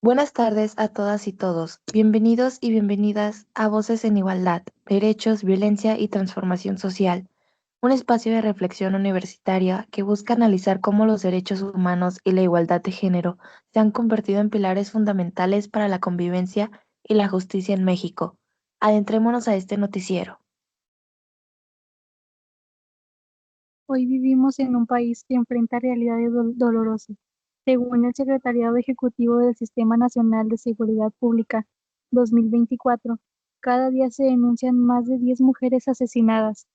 Buenas tardes a todas y todos. Bienvenidos y bienvenidas a Voces en Igualdad, Derechos, Violencia y Transformación Social, un espacio de reflexión universitaria que busca analizar cómo los derechos humanos y la igualdad de género se han convertido en pilares fundamentales para la convivencia y la justicia en México. Adentrémonos a este noticiero. Hoy vivimos en un país que enfrenta realidades dolorosas. Según el Secretariado Ejecutivo del Sistema Nacional de Seguridad Pública 2024, cada día se denuncian más de 10 mujeres asesinadas.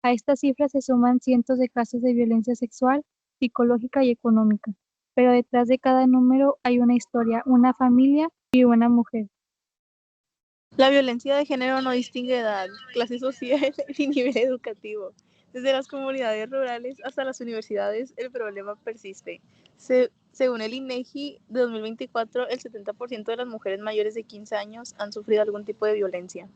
A estas cifras se suman cientos de casos de violencia sexual, psicológica y económica. Pero detrás de cada número hay una historia, una familia y una mujer. La violencia de género no distingue edad, clase social ni nivel educativo. Desde las comunidades rurales hasta las universidades, el problema persiste. Según el INEGI de 2024, el 70% de las mujeres mayores de 15 años han sufrido algún tipo de violencia.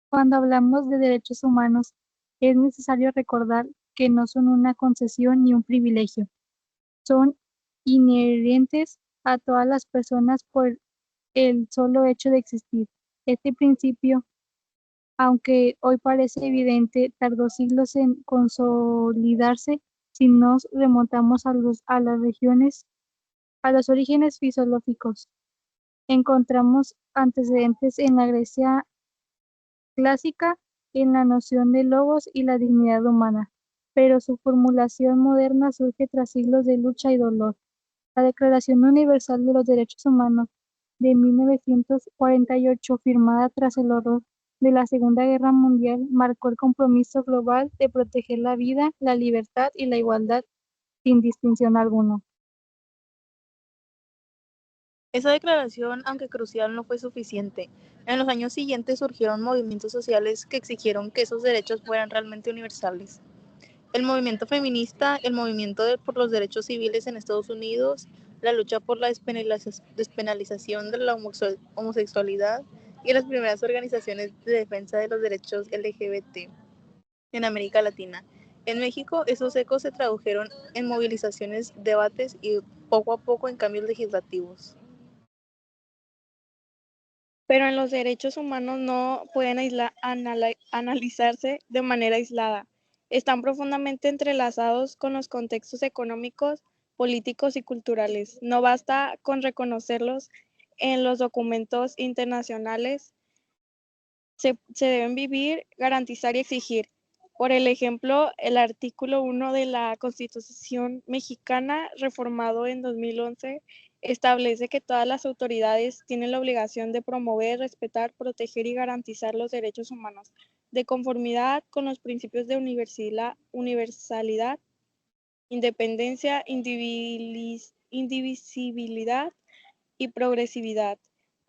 Cuando hablamos de derechos humanos, es necesario recordar que no son una concesión ni un privilegio. Son inherentes a todas las personas por el solo hecho de existir. Este principio, aunque hoy parece evidente, tardó siglos en consolidarse si nos remontamos a los orígenes fisiológicos. Encontramos antecedentes en la Grecia clásica, en la noción de logos y la dignidad humana, pero su formulación moderna surge tras siglos de lucha y dolor. La Declaración Universal de los Derechos Humanos de 1948, firmada tras el horror de la Segunda Guerra Mundial, marcó el compromiso global de proteger la vida, la libertad y la igualdad sin distinción alguna. Esa declaración, aunque crucial, no fue suficiente. En los años siguientes surgieron movimientos sociales que exigieron que esos derechos fueran realmente universales. El movimiento feminista, el movimiento por los derechos civiles en Estados Unidos, la lucha por la despenalización de la homosexualidad y las primeras organizaciones de defensa de los derechos LGBT en América Latina. En México, esos ecos se tradujeron en movilizaciones, debates y poco a poco en cambios legislativos. Pero en los derechos humanos no pueden analizarse de manera aislada. Están profundamente entrelazados con los contextos económicos, políticos y culturales. No basta con reconocerlos en los documentos internacionales. Se deben vivir, garantizar y exigir. Por el ejemplo, el artículo 1 de la Constitución mexicana, reformado en 2011, establece que todas las autoridades tienen la obligación de promover, respetar, proteger y garantizar los derechos humanos, de conformidad con los principios de universalidad, independencia, indivisibilidad y progresividad.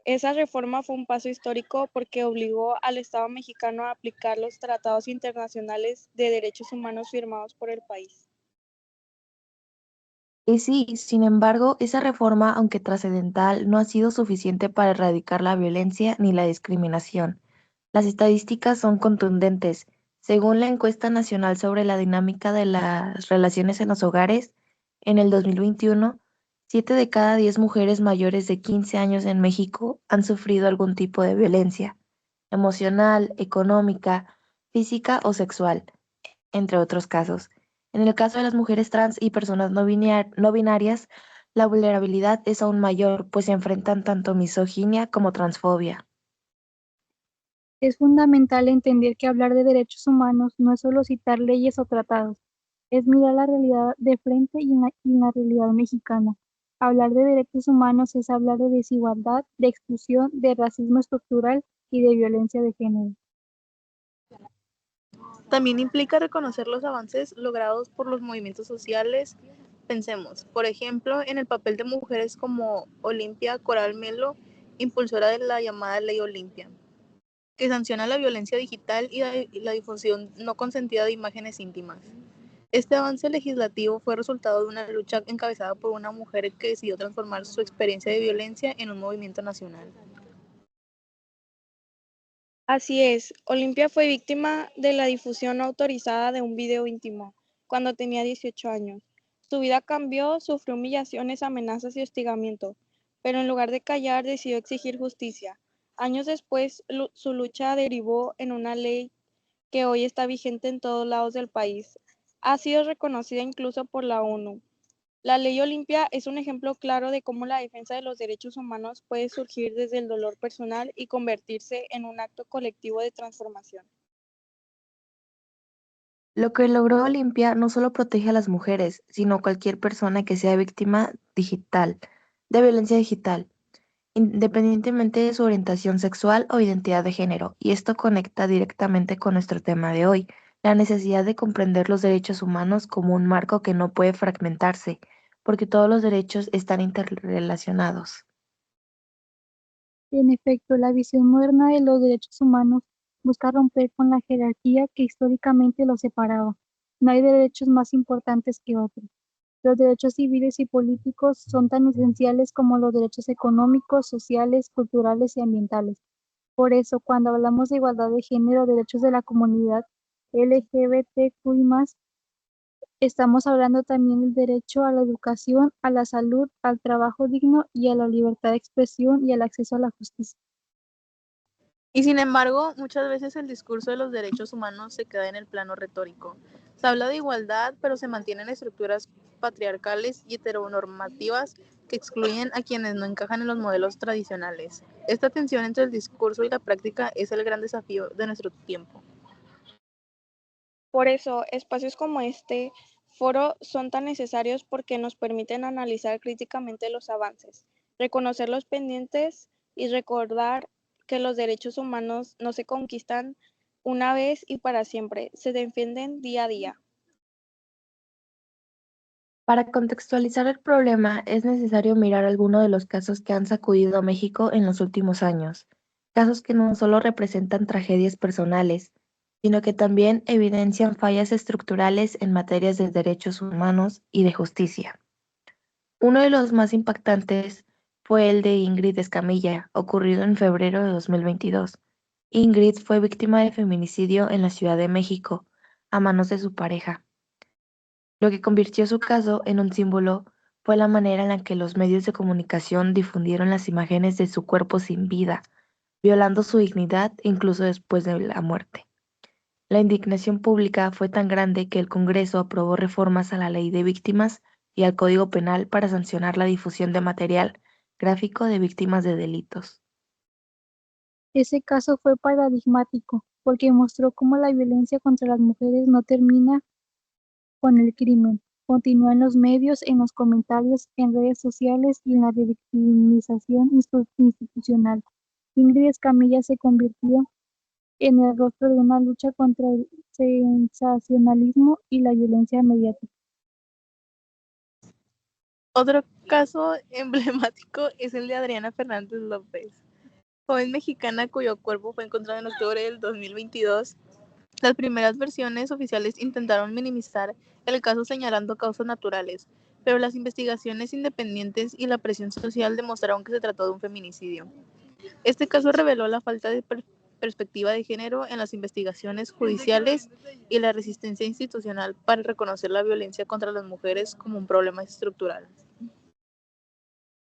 Esa reforma fue un paso histórico porque obligó al Estado mexicano a aplicar los tratados internacionales de derechos humanos firmados por el país. Y sí, sin embargo, esa reforma, aunque trascendental, no ha sido suficiente para erradicar la violencia ni la discriminación. Las estadísticas son contundentes. Según la encuesta nacional sobre la dinámica de las relaciones en los hogares, en el 2021, 7 de cada 10 mujeres mayores de 15 años en México han sufrido algún tipo de violencia, emocional, económica, física o sexual, entre otros casos. En el caso de las mujeres trans y personas no binarias, la vulnerabilidad es aún mayor, pues se enfrentan tanto misoginia como transfobia. Es fundamental entender que hablar de derechos humanos no es solo citar leyes o tratados, es mirar la realidad de frente y la realidad mexicana. Hablar de derechos humanos es hablar de desigualdad, de exclusión, de racismo estructural y de violencia de género. También implica reconocer los avances logrados por los movimientos sociales. Pensemos, por ejemplo, en el papel de mujeres como Olimpia Coral Melo, impulsora de la llamada Ley Olimpia, que sanciona la violencia digital y la difusión no consentida de imágenes íntimas. Este avance legislativo fue resultado de una lucha encabezada por una mujer que decidió transformar su experiencia de violencia en un movimiento nacional. Así es, Olimpia fue víctima de la difusión no autorizada de un video íntimo cuando tenía 18 años. Su vida cambió, sufrió humillaciones, amenazas y hostigamiento, pero en lugar de callar decidió exigir justicia. Años después, su lucha derivó en una ley que hoy está vigente en todos lados del país. Ha sido reconocida incluso por la ONU. La Ley Olimpia es un ejemplo claro de cómo la defensa de los derechos humanos puede surgir desde el dolor personal y convertirse en un acto colectivo de transformación. Lo que logró Olimpia no solo protege a las mujeres, sino cualquier persona que sea víctima digital, de violencia digital, independientemente de su orientación sexual o identidad de género, y esto conecta directamente con nuestro tema de hoy, la necesidad de comprender los derechos humanos como un marco que no puede fragmentarse, porque todos los derechos están interrelacionados. En efecto, la visión moderna de los derechos humanos busca romper con la jerarquía que históricamente los separaba. No hay derechos más importantes que otros. Los derechos civiles y políticos son tan esenciales como los derechos económicos, sociales, culturales y ambientales. Por eso, cuando hablamos de igualdad de género, derechos de la comunidad LGBTQI+, estamos hablando también del derecho a la educación, a la salud, al trabajo digno y a la libertad de expresión y al acceso a la justicia. Y sin embargo, muchas veces el discurso de los derechos humanos se queda en el plano retórico. Se habla de igualdad, pero se mantienen estructuras patriarcales y heteronormativas que excluyen a quienes no encajan en los modelos tradicionales. Esta tensión entre el discurso y la práctica es el gran desafío de nuestro tiempo. Por eso, espacios como este foro son tan necesarios porque nos permiten analizar críticamente los avances, reconocer los pendientes y recordar que los derechos humanos no se conquistan una vez y para siempre, se defienden día a día. Para contextualizar el problema, es necesario mirar algunos de los casos que han sacudido a México en los últimos años, casos que no solo representan tragedias personales, sino que también evidencian fallas estructurales en materias de derechos humanos y de justicia. Uno de los más impactantes fue el de Ingrid Escamilla, ocurrido en febrero de 2022. Ingrid fue víctima de feminicidio en la Ciudad de México, a manos de su pareja. Lo que convirtió su caso en un símbolo fue la manera en la que los medios de comunicación difundieron las imágenes de su cuerpo sin vida, violando su dignidad incluso después de la muerte. La indignación pública fue tan grande que el Congreso aprobó reformas a la Ley de Víctimas y al Código Penal para sancionar la difusión de material gráfico de víctimas de delitos. Ese caso fue paradigmático porque mostró cómo la violencia contra las mujeres no termina con el crimen, continúa en los medios, en los comentarios, en redes sociales y en la revictimización institucional. Ingrid Escamilla se convirtió en el rostro de una lucha contra el sensacionalismo y la violencia mediática. Otro caso emblemático es el de Adriana Fernández López, joven mexicana cuyo cuerpo fue encontrado en octubre del 2022. Las primeras versiones oficiales intentaron minimizar el caso señalando causas naturales, pero las investigaciones independientes y la presión social demostraron que se trató de un feminicidio. Este caso reveló la falta de perspectiva de género en las investigaciones judiciales y la resistencia institucional para reconocer la violencia contra las mujeres como un problema estructural.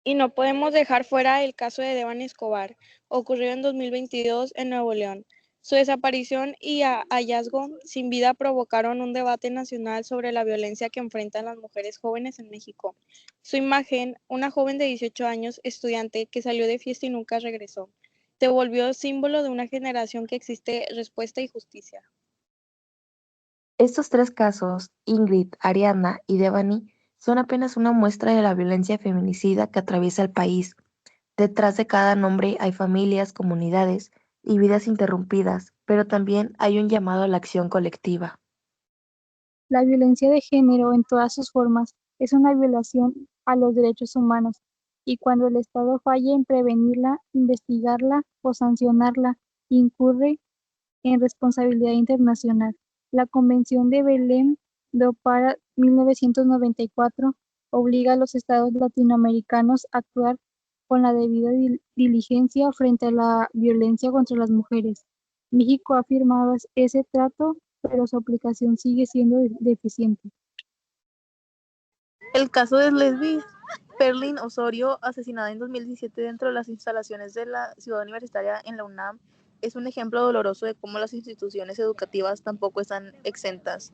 Y no podemos dejar fuera el caso de Devani Escobar, ocurrido en 2022 en Nuevo León. Su desaparición y hallazgo sin vida provocaron un debate nacional sobre la violencia que enfrentan las mujeres jóvenes en México. Su imagen, una joven de 18 años, estudiante, que salió de fiesta y nunca regresó, se volvió símbolo de una generación que existe respuesta y justicia. Estos tres casos, Ingrid, Ariadna y Devani, son apenas una muestra de la violencia feminicida que atraviesa el país. Detrás de cada nombre hay familias, comunidades y vidas interrumpidas, pero también hay un llamado a la acción colectiva. La violencia de género en todas sus formas es una violación a los derechos humanos y cuando el Estado falla en prevenirla, investigarla o sancionarla, incurre en responsabilidad internacional. La Convención de Belém do Pará 1994 obliga a los estados latinoamericanos a actuar con la debida diligencia frente a la violencia contra las mujeres. México ha firmado ese trato, pero su aplicación sigue siendo deficiente. El caso de Lesbi Perlin Osorio, asesinada en 2017 dentro de las instalaciones de la Ciudad Universitaria en la UNAM, es un ejemplo doloroso de cómo las instituciones educativas tampoco están exentas.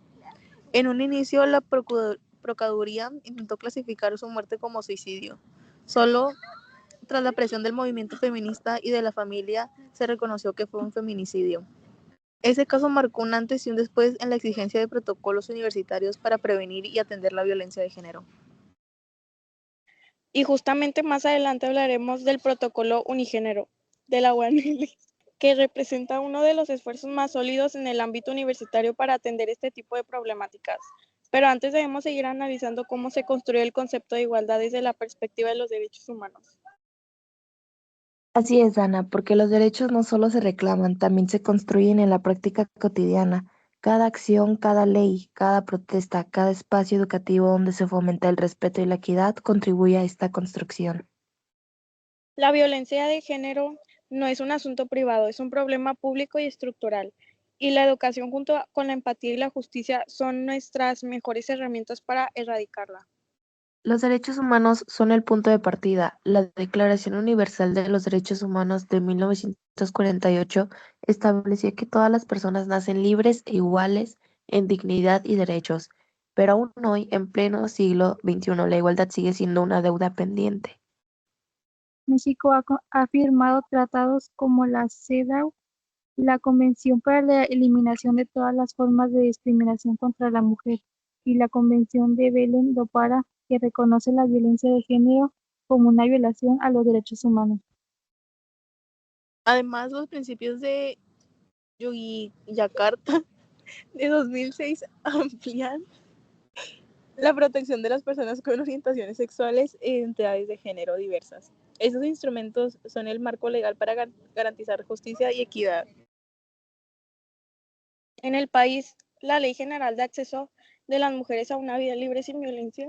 En un inicio, la Procuraduría intentó clasificar su muerte como suicidio. Solo tras la presión del movimiento feminista y de la familia se reconoció que fue un feminicidio. Ese caso marcó un antes y un después en la exigencia de protocolos universitarios para prevenir y atender la violencia de género. Y justamente más adelante hablaremos del protocolo unigénero de la UNL, que representa uno de los esfuerzos más sólidos en el ámbito universitario para atender este tipo de problemáticas. Pero antes debemos seguir analizando cómo se construye el concepto de igualdad desde la perspectiva de los derechos humanos. Así es, Ana, porque los derechos no solo se reclaman, también se construyen en la práctica cotidiana. Cada acción, cada ley, cada protesta, cada espacio educativo donde se fomenta el respeto y la equidad contribuye a esta construcción. La violencia de género no es un asunto privado, es un problema público y estructural. Y la educación junto con la empatía y la justicia son nuestras mejores herramientas para erradicarla. Los derechos humanos son el punto de partida. La Declaración Universal de los Derechos Humanos de 1948 establecía que todas las personas nacen libres e iguales en dignidad y derechos, pero aún hoy, en pleno siglo XXI, la igualdad sigue siendo una deuda pendiente. México ha firmado tratados como la CEDAW, la Convención para la Eliminación de todas las formas de discriminación contra la mujer y la Convención de Belém do Pará, que reconoce la violencia de género como una violación a los derechos humanos. Además, los principios de Yogyakarta de 2006 amplían la protección de las personas con orientaciones sexuales e identidades de género diversas. Esos instrumentos son el marco legal para garantizar justicia y equidad. En el país, la Ley General de Acceso de las Mujeres a una Vida Libre sin Violencia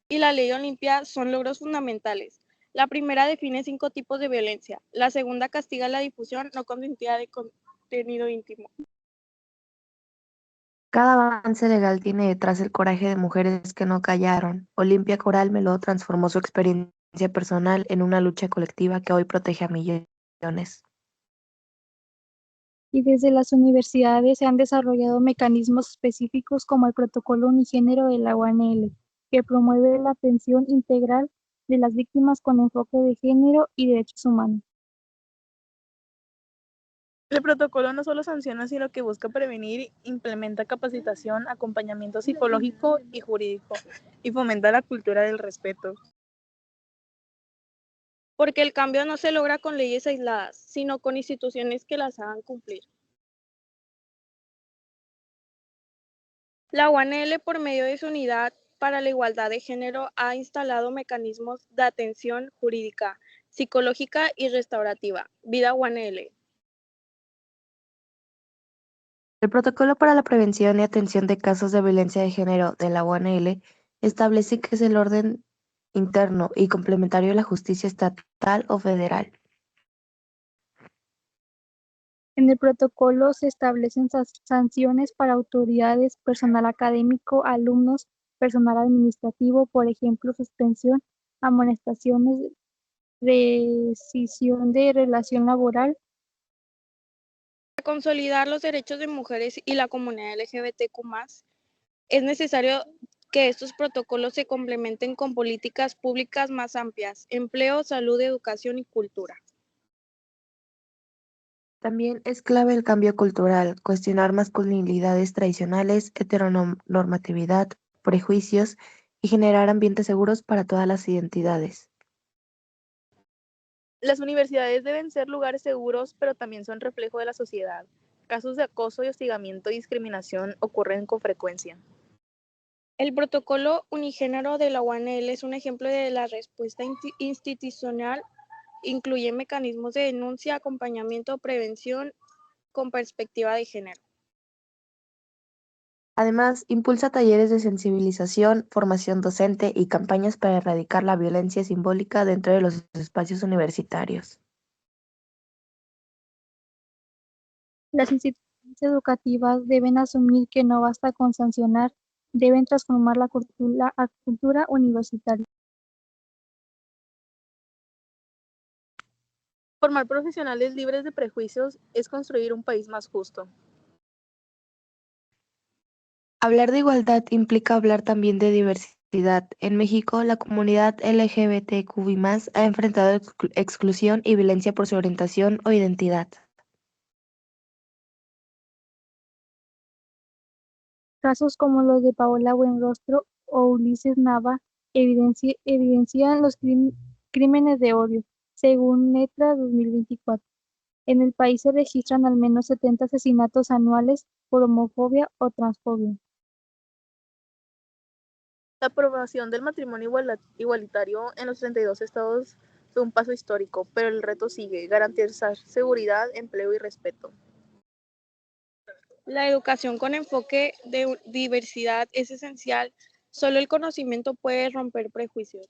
y la Ley Olimpia son logros fundamentales. La primera define 5 tipos de violencia. La segunda castiga la difusión no consentida de contenido íntimo. Cada avance legal tiene detrás el coraje de mujeres que no callaron. Olimpia Coral Meló transformó su experiencia personal en una lucha colectiva que hoy protege a millones. Y desde las universidades se han desarrollado mecanismos específicos como el Protocolo Unigénero de la UNL, que promueve la atención integral de las víctimas con enfoque de género y derechos humanos. El protocolo no solo sanciona, sino que busca prevenir, implementa capacitación, acompañamiento psicológico y jurídico, y fomenta la cultura del respeto. Porque el cambio no se logra con leyes aisladas, sino con instituciones que las hagan cumplir. La UNL, por medio de su Unidad para la Igualdad de Género, ha instalado mecanismos de atención jurídica, psicológica y restaurativa. Vida UNL. El Protocolo para la Prevención y Atención de Casos de Violencia de Género de la UNL establece que es el orden interno y complementario de la justicia estatal o federal. En el protocolo se establecen sanciones para autoridades, personal académico, alumnos, personal administrativo, por ejemplo, suspensión, amonestaciones, rescisión de relación laboral. Para consolidar los derechos de mujeres y la comunidad LGBTQ+, es necesario que estos protocolos se complementen con políticas públicas más amplias: empleo, salud, educación y cultura. También es clave el cambio cultural, cuestionar masculinidades tradicionales, heteronormatividad, prejuicios y generar ambientes seguros para todas las identidades. Las universidades deben ser lugares seguros, pero también son reflejo de la sociedad. Casos de acoso y hostigamiento y discriminación ocurren con frecuencia. El protocolo unigénero de la UNL es un ejemplo de la respuesta institucional. Incluye mecanismos de denuncia, acompañamiento, prevención con perspectiva de género. Además, impulsa talleres de sensibilización, formación docente y campañas para erradicar la violencia simbólica dentro de los espacios universitarios. Las instituciones educativas deben asumir que no basta con sancionar, deben transformar la cultura universitaria. Formar profesionales libres de prejuicios es construir un país más justo. Hablar de igualdad implica hablar también de diversidad. En México, la comunidad LGBTQI+ ha enfrentado exclusión y violencia por su orientación o identidad. Casos como los de Paola Buenrostro o Ulises Nava evidencian los crímenes de odio, según NETRA 2024. En el país se registran al menos 70 asesinatos anuales por homofobia o transfobia. La aprobación del matrimonio igualitario en los 32 estados fue un paso histórico, pero el reto sigue: garantizar seguridad, empleo y respeto. La educación con enfoque de diversidad es esencial. Solo el conocimiento puede romper prejuicios.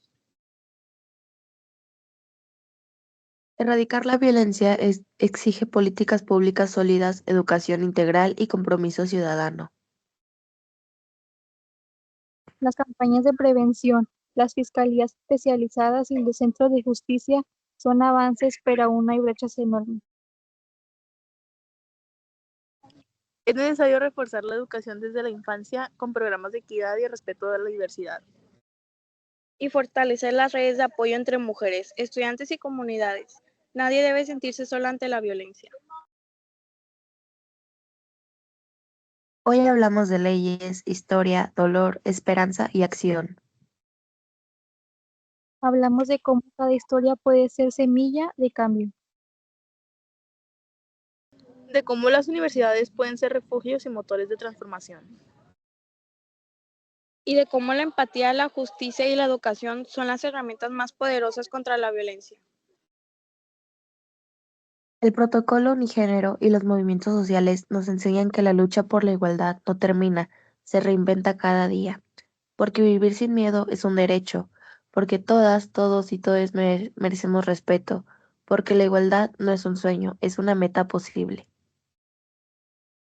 Erradicar la violencia exige políticas públicas sólidas, educación integral y compromiso ciudadano. Las campañas de prevención, las fiscalías especializadas y los centros de justicia son avances, pero aún hay brechas enormes. Es necesario reforzar la educación desde la infancia con programas de equidad y respeto de la diversidad. Y fortalecer las redes de apoyo entre mujeres, estudiantes y comunidades. Nadie debe sentirse sola ante la violencia. Hoy hablamos de leyes, historia, dolor, esperanza y acción. Hablamos de cómo cada historia puede ser semilla de cambio. De cómo las universidades pueden ser refugios y motores de transformación. Y de cómo la empatía, la justicia y la educación son las herramientas más poderosas contra la violencia. El protocolo unigénero y los movimientos sociales nos enseñan que la lucha por la igualdad no termina, se reinventa cada día. Porque vivir sin miedo es un derecho, porque todas, todos y todes merecemos respeto, porque la igualdad no es un sueño, es una meta posible.